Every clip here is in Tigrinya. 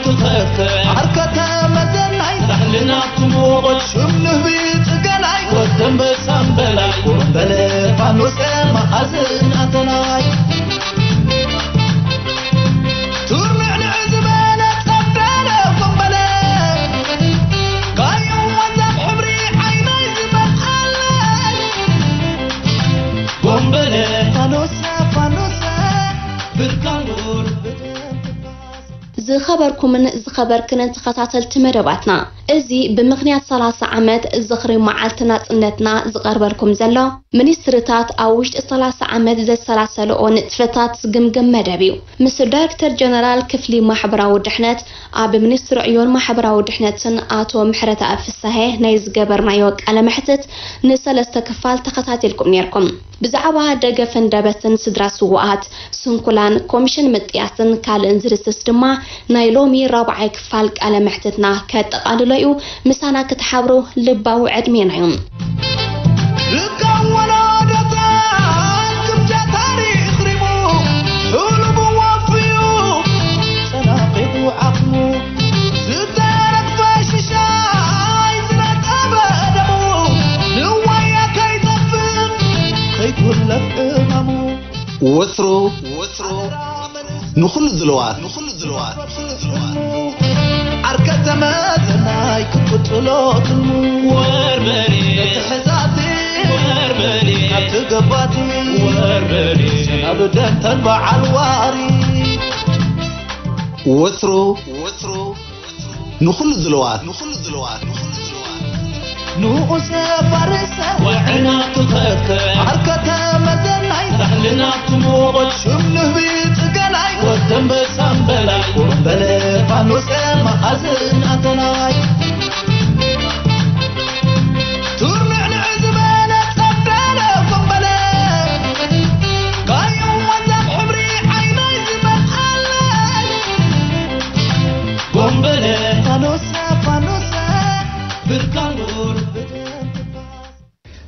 تخفى عركتها مزناي سحلنا تموت شمله بيت قناي ودم بسنبلاي بلا فانوسة مخازن أتناي ترمع العزبانة تقبلة قنبلة قايم وزب حمري عيني زبان قلال قنبلة فانوسة بالكامور زخبركم زخبركن تخصصلت مدباتنا ازي بمغنيات 30 عمد زخري معالتنا صنتنا زقربلكم زلو منسترتات اوشت 30 عمد زي 30 لون تفتات زقمقم مدبيو مستر دايركتور جنرال كفلي محبراو دحنت اب منستر عيون محبراو دحنتن اتو محرت افسه نايز جبرنايو على محتت نسلسته كفال تخصاتلكم نيركم بزعوا دغفن دبتن سدرا سوات سنكولان كوميشن مطياتن كالن زرسس دما نايلومي رابعي كفال على محتتنا كتقاللو مسانا كتحبرو لباو عدمينايوم ركونا دتان كبجة تاريخ ريمو قلوب وفيو سناقض وعقمو زدارك فاششاي زنات أبدمو نوايا كي تفن كي تولف إمامو وثرو نخل الزلوات عركة مازناي كبتلوت وربلي تحزاتي وربلي تقباتي وربلي أبدا تنبع الواري وثرو نخل الزلوات نوس فرسة وعنا تخفى عركة مزناي سحلنا تموت شمله بيت قناي ودم بسنبلاي بلا فانوسة مخازن أتناي ترمع العزبانة تقبلة قنبلة قايم وزب حمري عيني زبان قلال قنبلة فانوسة بالكامور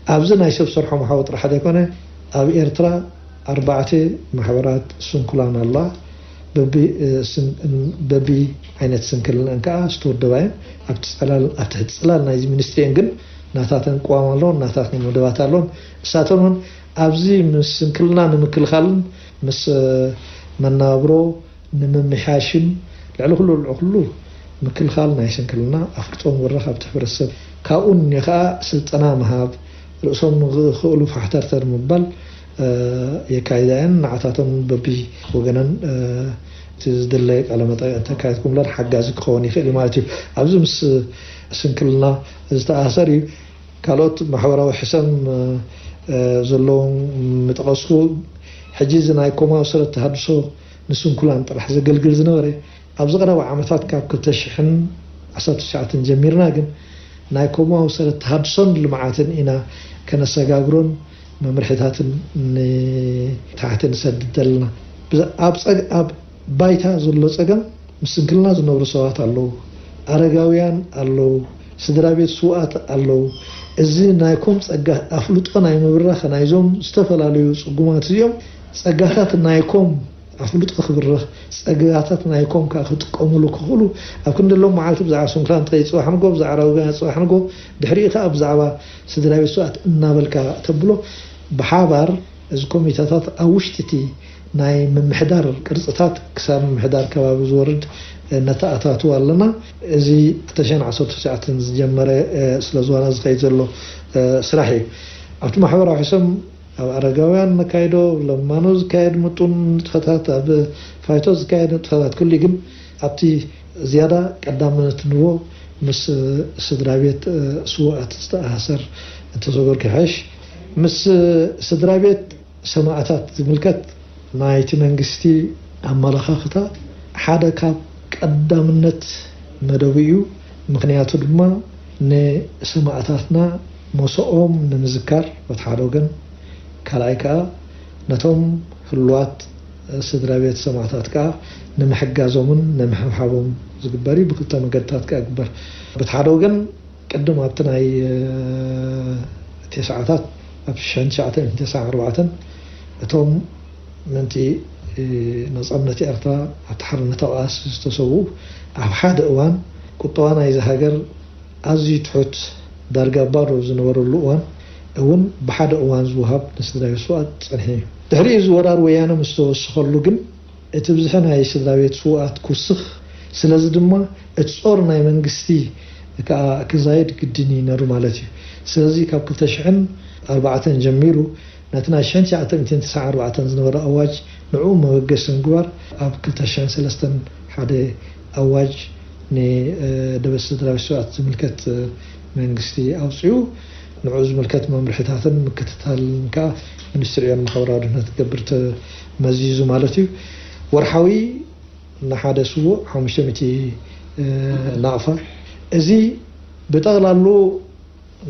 أبزنا يشوف صرحة محاوط رح يكون أبي إرترا 4 محاورات سنكلان الله ببي عينت سنكلن أنك ستور دواء أبتحتسلال نايزي منسترين جن ناتاتن قوام لون ناتاتن مدوات لون ساتون أبزي من سنكلنا نمكل خالن مس منابرو نممحاشن لعلو مكل خال نايسن كلنا أفرطهم ورخ بتحبرسب كأون يخا سلطنا مهاب رؤسهم خلو فحترتر مبال يكايدان عطاتهم ببي وجنن تزدلك على متى تكايدكم لر حجازك خوني خلي مالتي أبزم سنكلنا استأثري كالوت محورة حسن زلون متقصو حجزنا يكوما وصلت تهدسو نسون كلان طرح زقلقل زنوري أبزغنا وعمتات كاب كتشحن 19 جميرنا جن نايكوما وصلت هادسون لمعاتن إنا كان سجاجرون ممرحتات تحت نسدد لنا أب بايتا زلوا سجن مسكلنا زنور سوات الله أرجعيان الله سدرابيت سوات الله إزاي نايكوم سجى أفلوتنا يمبرر خنايزوم استفلا ليو سجومات اليوم سجاتات نايكوم أفلوت خبره سجاتات نايكوم كأخذ قملو كخلو أكون لهم معالج بزع سنكلان تيس وحنقو بزع روجانس وحنقو بحريقة أبزعوا سدرابيت سوات نابلكا تبلو بحابر إذا ميتات أوشتتي ناي من محدار قرصتات كسام محدار كباب زورد نتاعات والنا زي تشان عصوت ساعات جمره سلازوانا زقيزلو سراحي أتو محور حسم أو أرجعان نكايدو لما نوز كايد متون تفتات أب فايتوز كايد تفتات كل جم أبتي زيادة قدامنا تنو مس سدرابيت سوء تستأثر تزوجر كحش مس سدرابيت سماعتات زملكت نايت منجستي أملاخاختا حدا كاب قدامنت مدويو مخنياتو دما نسماعتاتنا مسؤوم نمذكر وتحاروغن كلايكا نتوم فلوات سدرابيت سماعتات كا نمحجازومن نمحبحبوم زغبري بكلتا مقدتات كا اكبر بتحاروغن قدم ابتناي تسعاتات ابشان ساعتين 9 4 اتوم منتي نصامنتي ارترا اتحرنت واس استسوو اب حد اوان قطوانا اذا هاجر ازي تحت دارغا بارو زنورلو وان اون بحد اوان زوهاب نسداوي سوات صنحي دحري زورار ويانا مستوسخلو ግን اتبزحنا اي سداويت سوات كوسخ ስለዚህ ድማ እጾር ናይ መንግስቲ ከዛይድ ግድኒ ነሩ ማለት እዩ ስለዚህ ካብ 2004 ጀሚሩ ናትና 1994 ዝነበረ ኣዋጅ ንዑ መወገስ እንግባር ኣብ 2003 ሓደ ኣዋጅ ደበስ ስድራዊ ስርዓት ዝምልከት መንግስቲ ኣውፅኡ ንዑ ዝምልከት መምርሕታትን ምክትታልን ካ ሚኒስትሪያን ማሕበራዊ ድሕነት ገብርተ መዚዙ ማለት እዩ ወርሓዊ نحاد سوء حمشتمتي نعفة إذا بتغللو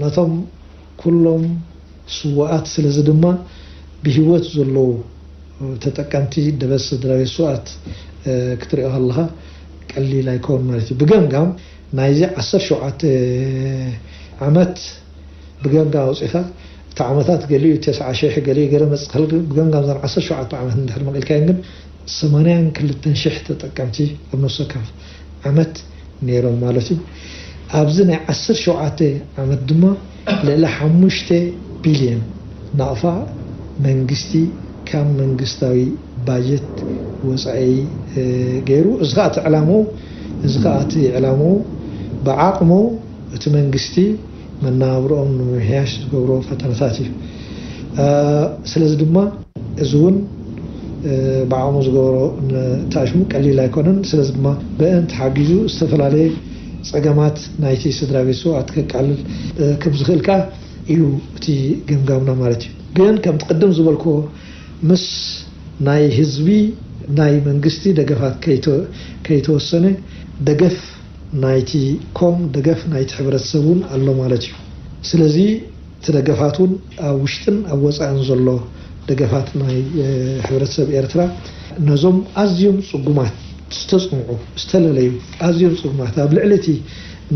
نتم كلهم سوءات سلزدما بهوت زلو تتكنتي دبس دراوي سوءات كتري الله قلي لا يكون مالتي بجنجام نايزي 10 شعات عمت بجنجام وصفة تعمتات قليل 9 شيء قليل قال مسخل بجنجام 10 شعات عمت ندخل مقال كاين سمانين كل تنشح تتكمتي بنص كف عمت نيرو مالتي أبزنا 10 شعات عمت دما للا 5 بليون نافع منجستي كم منجستاوي باجت وسعي غيرو ازغات علامو بعقمو تمنجستي من نابرون مهياش غورو فتنساتي سلاز دما ازون بعامو زغورو تاشمو قليل ايكونن سلاز دما بانت حاجزو استفلالي صقمات نايتي سدراويسو اتكقلل كبزخلكا يو تي گمگامنا مالتي ግን ከም ተቀደም ዝበልኮ ምስ ናይ ህዝቢ ናይ መንግስቲ ደገፋት ከይተወሰነ ደገፍ ናይቲ ኮም ደገፍ ናይቲ ሕብረተሰቡን ኣሎ ማለት እዩ ስለዚ ተደገፋቱን ኣብ ውሽጥን ኣብ ወፃእን ዘሎ ደገፋት ናይ ሕብረተሰብ ኤርትራ ነዞም ኣዝዮም ጽጉማት ዝተጽምዑ ዝተለለዩ ኣዝዮም ጽጉማት ኣብ ልዕለቲ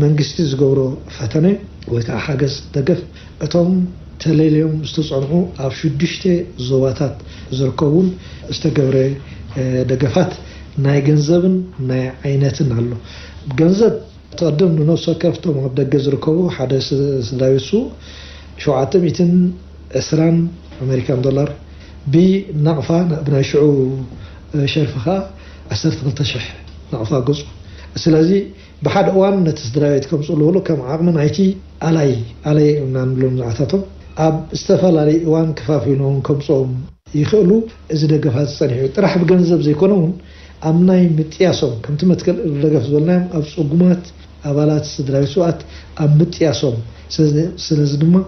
መንግስቲ ዝገብሮ ፈተነ ወይ ከዓ ሓገዝ ደገፍ እቶም تليليوم استصنعوا أو شدشت زواتات زركون استجبر دقفات ناي جنزبن ناي عيناتن علو جنزب تقدم لنفسه كفتهم عبد زركوا حدث سدايسو شو عتميتن أسران أمريكان دولار بنعفة بنشعو شرفها أسرت نتشح نعفة جزء سلازي بحد أوان نتسدرايتكم صلوا له كم عقم نايتي علي نعملون عتاتهم أب استفلالي وان كفافينهم كمصوم يخلو إذا دقفات صنيعي طرح بجنزب زي كونون أمناي متياسوم كم تمتكل دقف زولناهم أب صقمات أبالات استدراوي سوات أب متياسوم سلازدما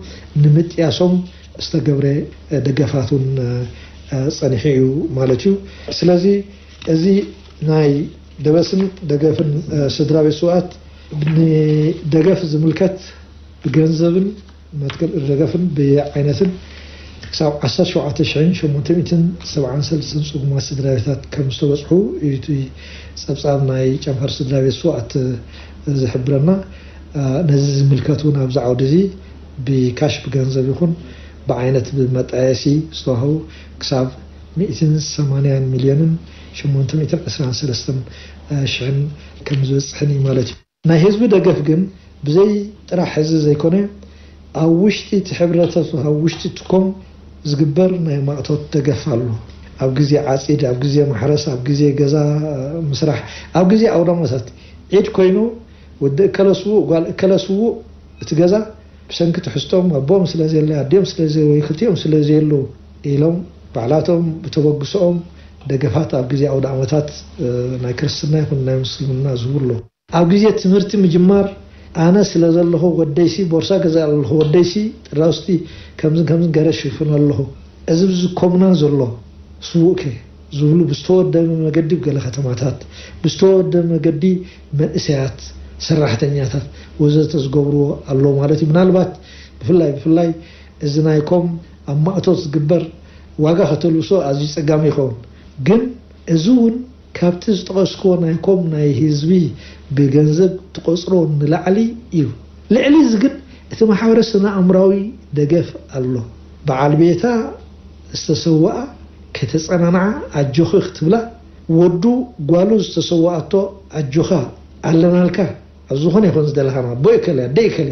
نمتياسوم استقبري دقفاتون صنيعي مالتيو سلازي أزي ناي دبسن دقفن استدراوي سوات بني دقف زملكات بجنزبن متكل الرجفن بعينتن سو 10 شو 1973 صقما سدراويتات كم استوصحو يتي صبصابناي جمهر سدراوي سوات زحبرنا نزز ملكاتون ابزعو دزي بكاش بغنزب يكون بعينت بمطايسي سوهو كساب 180 مليون 813 شحن كم زصحني مالتي نا حزب دغف ግን بزي طرح حزب زيكونه أوشتي تحبرته أوشتي تكون زجبر ما تتجفله أو جزء عسير أو جزء محرس أو جزء جزا مسرح أو جزء أورام مسات عيد كوينو ود كلاسو قال كلاسو تجزا بسنك تحستهم أبوم سلازي اللي عديم سلازي ويختيهم سلازي اللو إلهم بعلاتهم بتوقسهم دجفات أو جزء أورام مسات نايكرسنا يكون نايمسلمنا زورلو أو جزء تمرتي مجمار أنا سلازل الله وديسي بورصة كذا الله وديسي راستي كمزن جرش يفون الله أزبز كمنا زله سوق زولو بستود دم مجدي بقول ختماتات بستود دم مجدي من إساعات سرحتنياتات وزت تزجبرو الله مالتي من البات بفلاي إذن يكون أما أتوس جبر واقع هتلوسو عزيز أجامي خون جن أزون كابتس تقصكون يكون ناي هزبي بجنزب تقصرون لعلي إيو لعلي زقد ثم حورسنا أمراوي دقف الله بعالبيتا استسوأ ከተጸናናዓ አጆኽህ ትብላ ወዱ ጓሉ ዝተሰዋአቶ አጆኻ አለናልካ አዝኾነ ይኾን ዝደለኻና ቦይከለ ደይከለ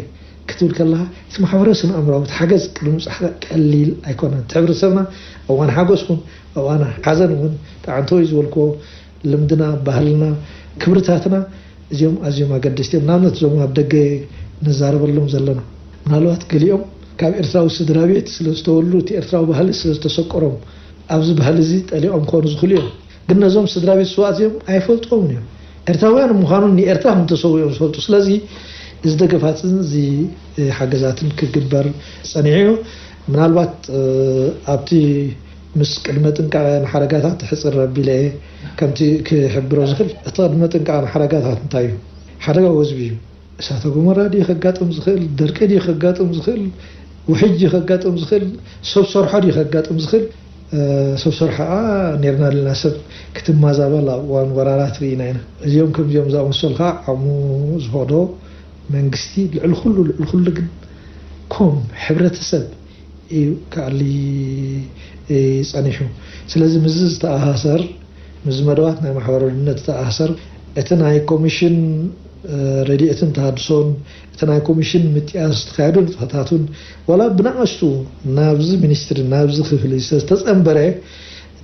ክትብል ከለኻ እቲ ማሕበረሰብ ኣምራዊ ሓገዝ ቅድሚ ጻሕራ ቀሊል ኣይኮነን ሕብረተሰብና እዋን ሓጎስኩም እዋን ሓዘንውን ተዓንተወይ ዝበልኮ ልምድና ባህልና ክብርታትና እዚኦም ኣዝዮም ኣገደስቲ እዮም ንኣብነት እዞም ኣብ ደገ ነዛረበሎም ዘለና ምናልባት ገሊኦም ካብ ኤርትራዊ ስድራ ቤት ስለዝተወሉ እቲ ኤርትራዊ ባህሊ ስለዝተሰቆሮም ኣብዚ ባህሊ እዚ ጠሊቖም ክኾኑ ዝኽእሉ እዮም ግን ነዞም ስድራ ቤት ሰዋት እዚኦም ኣይፈልጦምን እዮም ኤርትራውያን ምዃኑ ንኤርትራ ምተሰው እዮም ዝፈልጡ ስለዚ ዝደገፋትን እዚ ሓገዛትን ክግበር ጸኒዑ ምናልባት ኣብቲ ምስ ቅድመ ጥንቃቐ ሓረጋታት ሕፅር ረቢለ ከምቲ ክሕብሮ ዝኽእል እቲ ቅድመ ጥንቃቐ ሓረጋታት እንታይ እዩ ሓደጋ ወዝቢ እዩ እሳተ ገሞራ ድዩ ከጋጥም ዝኽእል ደርቂ ድዩ ከጋጥም ዝኽእል ውሕጅ ከጋጥም ዝኽእል ሰብ ሰርሖ ድዩ ከጋጥም ዝኽእል ሰብ ሰርሖ ነርና ለና ሰብ ክትማዛበል ኣብ እዋን ወራራት ርኢና ኢና እዚኦም ከምዚኦም ዝኣመሰሉ ከዓ ዓቕሙ ዝፈቅዶ መንግስቲ ልዕል ኩሉ ግን ከም ሕብረተሰብ ካሊ ጸኒሑ ስለዚ ምዝ ዝተኣሳሰር ምዝ መደባት ናይ ማሕበራዊነት ዝተኣሳሰር እቲ ናይ ኮሚሽን ረድኤትን ተሃድሶን እቲ ናይ ኮሚሽን ምጥያስ ተካይዱ ንጥፈታቱን ወላ ብናኣሽቱ ናብዚ ሚኒስትሪ ናብዚ ክፍሊ ዝተጸንበረ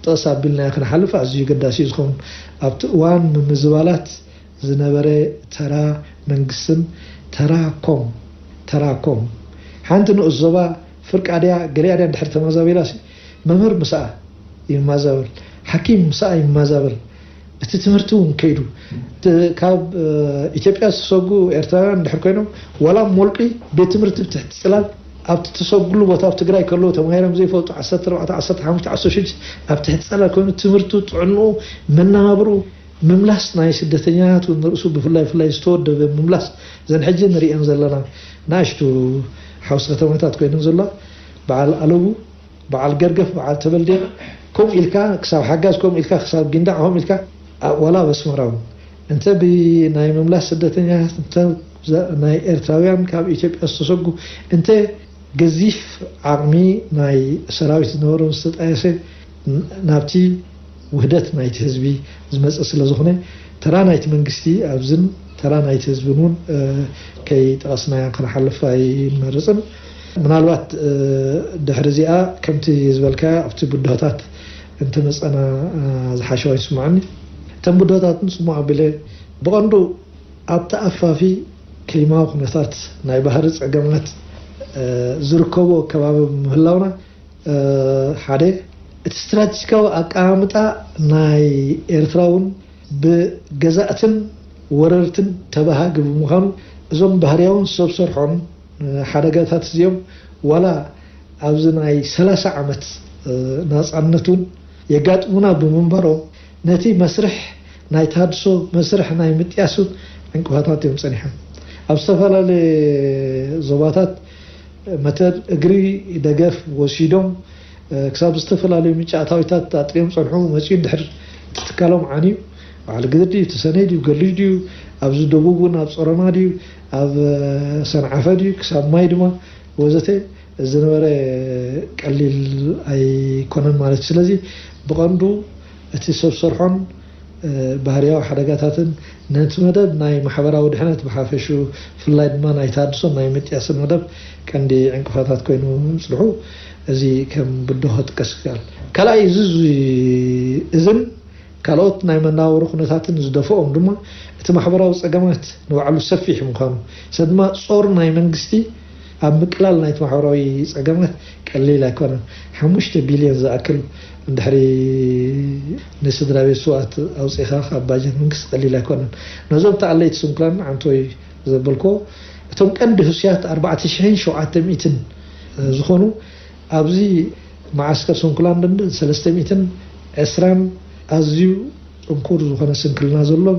ጥቕስ ኣቢልና ክንሓልፍ ኣዝዩ ገዳሲ ዝኸውን ኣብቲ እዋን ምምዝባላት ዝነበረ ተራ መንግስትን ተራኮም ሓንቲ ንኡስ ዞባ ፍርቃድያ ገሊኣድያ እንድሕር ተመዛቢላሲ መምህር ምሳኣ ይማዛብል ሓኪም ምሳኣ ይማዛብል እቲ ትምህርቲ እውን ከይዱ ካብ ኢትዮጵያ ዝሰጉ ኤርትራውያን እንድሕር ኮይኖም ወላ ሞልቂ ቤት ትምህርቲ ብትሕቲ ጽላል ኣብቲ ተሰጉሉ ቦታ ኣብ ትግራይ ከለዉ ተማሂሮም ዘይፈልጡ 14 15 16 ኣብ ትሕቲ ጽላል ኮይኑ ትምህርቱ ጥዕንኡ መናባብሩ ምምላስ ናይ ስደተኛታት ንርእሱ ብፍላይ ዝተወደበ ምምላስ ዘን ሕጂ ንሪአን ዘለና ናሽቱ ሓውስ ከተማታት ኮይነን ዘሎ በዓል ኣለቡ በዓል ገርገፍ በዓል ተበልዴ ከም ኢልካ ክሳብ ሓጋዝ ከም ኢልካ ክሳብ ጊንዳዕ ከም ኢልካ ወላ በስመራው እንተ ብናይ ምምላስ ስደተኛታት እንተ ናይ ኤርትራውያን ካብ ኢትዮጵያ ዝተሰጉ እንተ ገዚፍ ዓቕሚ ናይ ሰራዊት ዝነበሩ ዝተጣየሰ ናብቲ ውህደት ናይቲ ህዝቢ ዝመጽእ ስለ ዝኾነ ተራ ናይቲ መንግስቲ ኣብዝን ተራ ናይቲ ህዝብን እውን ከይጠቐስናያ ክንሓልፍ ኣይንመርፅን ምናልባት ድሕሪ እዚኣ ከምቲ ዝበልካ ኣብቲ ቡድሆታት እንተመፀና ዝሓሸዋ ይስማዓኒ እተን ቡድሆታት ንፅሙዕ ኣቢለ ብቐንዱ ኣብቲ ኣፋፊ ክሊማዊ ኩነታት ናይ ባህሪ ፀገማት ዝርከቦ ከባቢ ምህላውና ሓደ እቲ ስትራቴጂካዊ ኣቀማምጣ ናይ ኤርትራውን ብገዛእትን ወረርትን ተባሃጊ ብምዃኑ እዞም ባህርያውን ሰብ ሰርሖን ሓደጋታት እዚኦም ዋላ ኣብዚ ናይ 30 ዓመት ናፃነቱን የጋጥሙና ብምንበሮም ነቲ መስርሕ ናይ ተሃድሶ መስርሕ ናይ ምጥያሱን ዕንቅፋታት እዮም ፀኒሖም ኣብ ዝተፈላለየ ዞባታት መተር እግሪ ደገፍ ወሲዶም ክሳብ ዝተፈላለዩ ምጫእታዊታት ኣጥቂኦም ፀንሑ መፂኡ ድሕር ትትካሎም ዓንዩ በዓል ግድር ድዩ ተሰነይ ድዩ ገሊሽ ድዩ ኣብዚ ደቡብን ኣብ ፀረና ድዩ ኣብ ሰንዓፈ ድዩ ክሳብ ማይ ድማ ወዘተ ዝነበረ ቀሊል ኣይኮነን ማለት ስለዚ ብቐንዱ እቲ ሰብ ሰርሖን ባህርያዊ ሓደጋታትን ነቲ መደብ ናይ ማሕበራዊ ድሕነት ብሓፈሹ ፍላይ ድማ ናይ ተሃድሶን ናይ ምጥያስን መደብ ቀንዲ ዕንቅፋታት ኮይኑ ፅልሑ እዚ ከም ብድሆ ጥቀስ ይከኣል ካልኣይ እዝን ካልኦት ናይ መናባብሮ ኩነታትን ዝደፍኦም ድማ እቲ ማሕበራዊ ፀገማት ንባዕሉ ሰፊሕ ምዃኑ ሰድማ ጾር ናይ መንግስቲ ኣብ ምቅላል ናይቲ ማሕበራዊ ፀገማት ቀሊል ኣይኮነን 5 ቢልዮን ዝኣክል እንድሕሪ ንስድራ ቤት ሰዋት ኣውፂኻ ካብ ባጀት መንግስቲ ቀሊል ኣይኮነን ነዞም ተኣለይቲ ስንኩላን ዓንቶይ ዘበልኮ እቶም ቀንዲ ህስያት 4700 ዝኾኑ ኣብዚ ማዓስከር ስንኩላን ድንድ 320 ኣዝዩ ፅንኩር ዝኾነ ስንክልና ዘሎ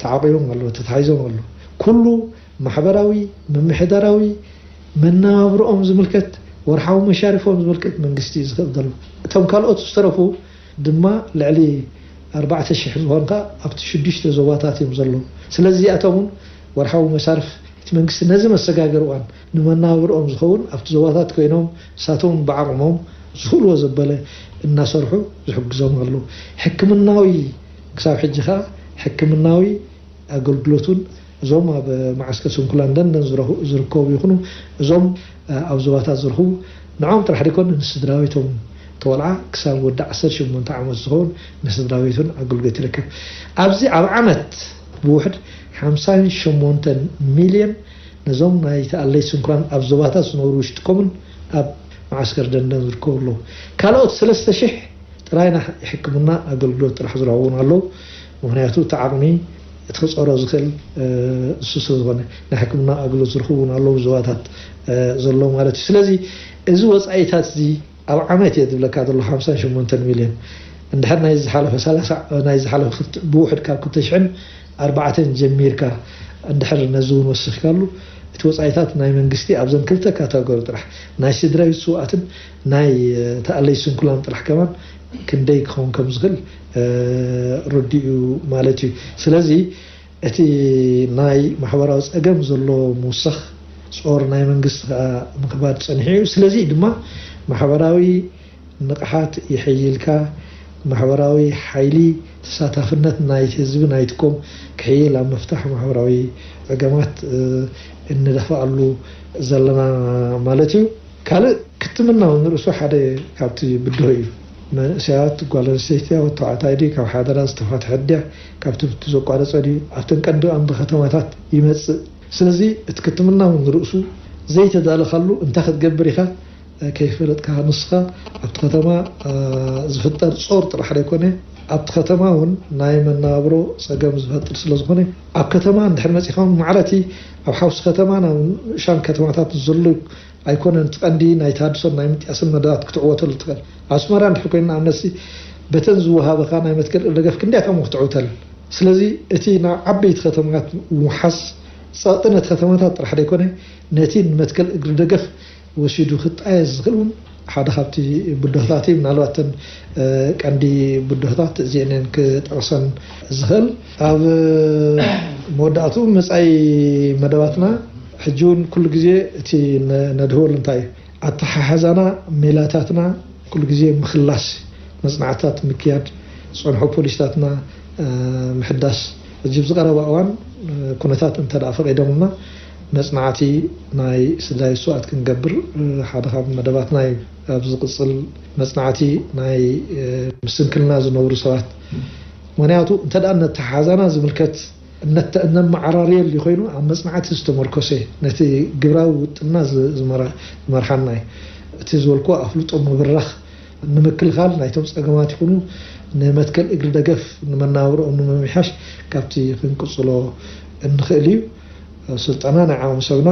ተዓቂቦም ኣሎ ተታሒዞም ኣሎ ኩሉ ማሕበራዊ ምምሕዳራዊ መናባብሮኦም ዝምልከት ወርሓዊ መሻሪፎም ዝምልከት መንግስቲ ዝኽእል እቶም ካልኦት ዝተረፉ ድማ ልዕሊ 4000 ዝኾንካ ኣብቲ 6 ዞባታት እዮም ዘለዉ ስለዚ ኣቶምን ወርሓዊ መሳርፍ እቲ መንግስቲ ነዚ መሰጋገር እዋን ንመናባብሮኦም ዝኸውን ኣብቲ ዞባታት ኮይኖም ሳቶም ብዓቕሞም ዝኽእልዎ ዘበለ እናሰርሑ ዝሕግዞም አሉ ሕክምናዊ ክሳብ ሕጂኻ ሕክምናዊ አገልግሎቱን እዞም ኣብ ማዕስከር ስንኩላን ደንደን ዝርከቡ ይኹኑ እዞም ኣብ ዞባታት ዝርከቡ ንዖም ጥራሕ ደይኮን ንስድራቤቶም ተወልዓ ክሳብ ወዲ 18 ዓመት ዝኸውን ንስድራቤቱን አገልግሎት ይረክብ ኣብዚ ኣብ ዓመት ብውሕድ 58 ሚልዮን ነዞም ናይ ተኣለይ ስንኩላን ኣብ ዞባታት ዝነብሩ ውሽጥኮምን ኣብ ማዕስከር ደንደን ዝርከቡ ኣለዉ ካልኦት 3000 ጥራይና ሕክምና አገልግሎት ጥራሕ ዝረኽቡን ኣለዉ ምክንያቱ ተዓቕሚ እትኸፀሮ ዝኽእል እሱ ስለዝኾነ ናይ ሕክምና አገልግሎት ዝረኽቡን ኣለዉ ዞባታት ዘሎ ማለት እዩ ስለዚ እዚ ወፃኢታት እዚ ኣብ ዓመት የድብለካ ዘሎ 58 ሚልዮን እንድሕር ናይ ዝሓለፈ 30 ናይ ዝሓለፈ ብውሕድ ካብ 2004 ጀሚርካ እንድሕር ነዝውን ወስኽካሉ እቲ ወፃኢታት ናይ መንግስቲ ኣብዘን ክልተ ካተጎሪ ጥራሕ ናይ ስድራቤት ስዋኣትን ናይ ተኣለይ ስንኩላን ጥራሕ ከማን ክንደይ ክኸውን ከም ዝኽእል ረዲኡ ማለት እዩ ስለዚ እቲ ናይ ማሕበራዊ ፀገም ዘሎ ምውሳኽ ጾር ናይ መንግስቲ ምክባድ ፀኒሑ ስለዚ ድማ ማሕበራዊ ንቕሓት ይሕይልካ ማሕበራዊ ሓይሊ ተሳታፍነት ናይ ህዝቢ ናይትኩም ክሕይል ኣብ መፍታሕ ማሕበራዊ ፀገማት እንደፋኣሉ ዘለና ማለት እዩ ካልእ ክትምና ንርእሱ ሓደ ካብቲ ብድሆ እዩ መንእሰያት ጓል ኣንስተይቲ ተባዕታይ ድዩ ካብ ሓደራ ዝተፋትሐ ድያ ካብቲ ዘቋረፀ ድዩ ኣብተን ቀንዲ ኣንዲ ከተማታት ይመፅእ ስለዚ እቲ ክትምና ንርእሱ ዘይተዳለኻሉ እንታይ ክትገብር ኢኻ ከይፈለጥካ ንስኻ ኣብቲ ከተማ ዝፍጠር ጾር ጥራሕ ደይኮነ ኣብቲ ከተማ እውን ናይ መናብሮ ፀገም ዝፈጥር ስለዝኾነ ኣብ ከተማ እንድሕር መፂኻ ማዕረቲ ኣብ ሓውሲ ከተማ ናብ ሻን ከተማታት ዘሎ ኣይኮነን ትቐንዲ ናይ ታድሶን ናይ ምጥያስን መደባት ክትዕወተሉ ትኽእል ኣስመራ እንድሕር ኮይና ኣምነሲ በተን ዝወሃበኻ ናይ መትከል ደገፍ ክንደያቶም ክትዕወተል ስለዚ እቲ ናብ ዓበይቲ ከተማታት ምሓዝ ፀጥነት ከተማታት ጥራሕ ደይኮነ ነቲ መትከል እግሪ ደገፍ ወሲዱ ክጣየዝ ዝኽእል እውን ሓደ ካብቲ ብድሆታት ምናልባተን ቀንዲ ብድሆታት እዚአን ክጠቕሰን ዝኽእል ኣብ መወዳእቱ መጻኢ መደባትና ሕጂ እውን ኩሉ ግዜ እቲ ነድህበሉ እንታይ ኣተሓሓዛና ሜላታትና ኩሉ ግዜ ምክላስ መፅናዕትታት ምክያድ ፀንሖ ፖሊስታትና ምሕዳስ ሕጂ ብዝቐረበ እዋን ኩነታት እንተደኣ ፈቒዶምና መፅናዕቲ ናይ ስድራቤት ስዋኣት ክንገብር ሓደ ካብ መደባትና ኣብ ዝቕፅል መፅናዕቲ ናይ ምስንክልና ዝነብሩ ሰባት ምክንያቱ እንተደኣ ነተሓሓዛና ዝምልከት እነመዓራርየሉ ኮይኑ ኣብ መፅናዕቲ ዝተመርኮሰ ነቲ ግብራዊ ውጥና ዝመርሓና እዩ እቲ ዝበልኮ ኣፍልጦ ምብራኽ ንምክልኻል ናይቶም ፀገማት ይኹኑ ንመትከል እግሪ ደገፍ ንመናብሮኦም ንምምሕያሽ ካብቲ ክንቅፅሎ እንኽእል እዩ ስልጠና ናይ ዓወም ሰብና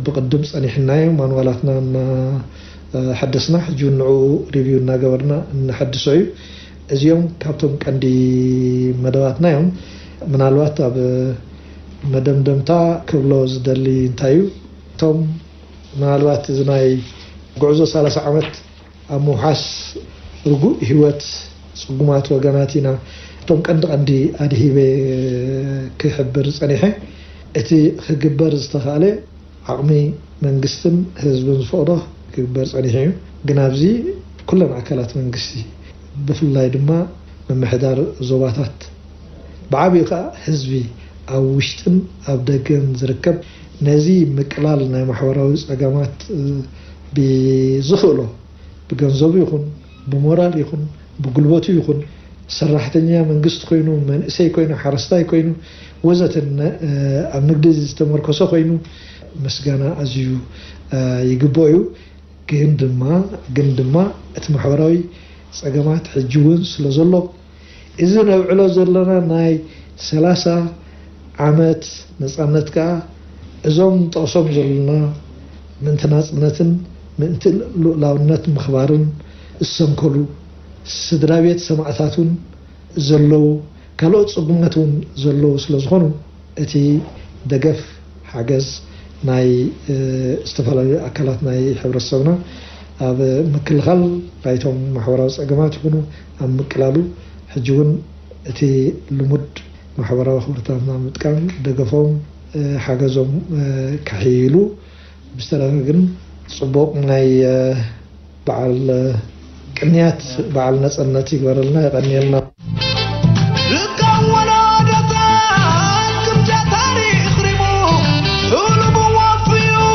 ብቅድም ፀኒሕናዮ ማንዋላትና እናሓደስና ሕጂ ንዑ ሪቪው እናገበርና እናሐድሶ እዩ እዚኦም ካብቶም ቀንዲ መደባትና እዮም ምናልባት ኣብ መደምደምታ ክብሎ ዝደሊ እንታይ እዩ እቶም ምናልባት እዚ ናይ ጉዕዞ 30 ዓመት ኣብ ምውሓስ ርጉእ ህይወት ፅጉማት ወገናት ኢና እቶም ቀንዲ ኣድሂበ ክሕብር ፀኒሐ እቲ ክግበር ዝተኻእለ ዓቕሚ መንግስትን ህዝብን ዝፈቕዶ ክግበር ፀኒሐ እዩ ግን ኣብዚ ኩለን ኣካላት መንግስቲ ብፍላይ ድማ መምሕዳር ዞባታት ብዓብዪ ከዓ ህዝቢ ኣብ ውሽጥን ኣብ ደገን ዝርከብ ነዚ ምቅላል ናይ ማሕበራዊ ፀገማት ብዝኽእሎ ብገንዘቡ ይኹን ብሞራል ይኹን ብጉልበቱ ይኹን ሰራሕተኛ መንግስቲ ኮይኑ መንእሰይ ኮይኑ ሓረስታይ ኮይኑ ወዘተ ኣብ ንግዲ ዝተመርኮሰ ኮይኑ ምስጋና ኣዝዩ ይግብኦ እዩ ግን ድማ እቲ ማሕበራዊ ፀገማት ሕጂ እውን ስለ ዘሎ እዚ ነብዕሎ ዘለና ናይ 30 ዓመት ነፃነት ከዓ እዞም ጠቕሶም ዘለና ምእንቲ ናፅነትን ምእንቲ ሉእላውነት ምኽባርን ዝሰንከሉ ስድራ ቤት ሰማዕታትን ዘለዉ ካልኦት ፅጉማት እውን ዘለዉ ስለዝኾኑ እቲ ደገፍ ሓገዝ ናይ ዝተፈላለዩ ኣካላት ናይ ሕብረተሰብና ኣብ ምክልኻል ናይቶም ማሕበራዊ ፀገማት ይኹኑ ኣብ ምቅላሉ ሕጂ እውን እቲ ልሙድ ማሕበራዊ ክብርታትና ምጥቃም ደገፎም ሓገዞም ክሕይሉ ብዝተረፈ ግን ፅቡቕ ናይ በዓል ቅንያት በዓል ነጽነት ይግበርልና ይቀንየልና ركونا دتان كمجة تاريخ ريمو علم وفيو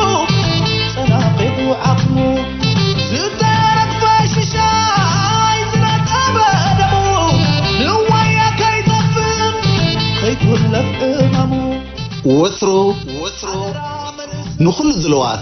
صناقب عقمو ستارك فاششا عايزنا أبدمو نوايا كي تفهم كيتولف امامو وثرو نخل الزلوات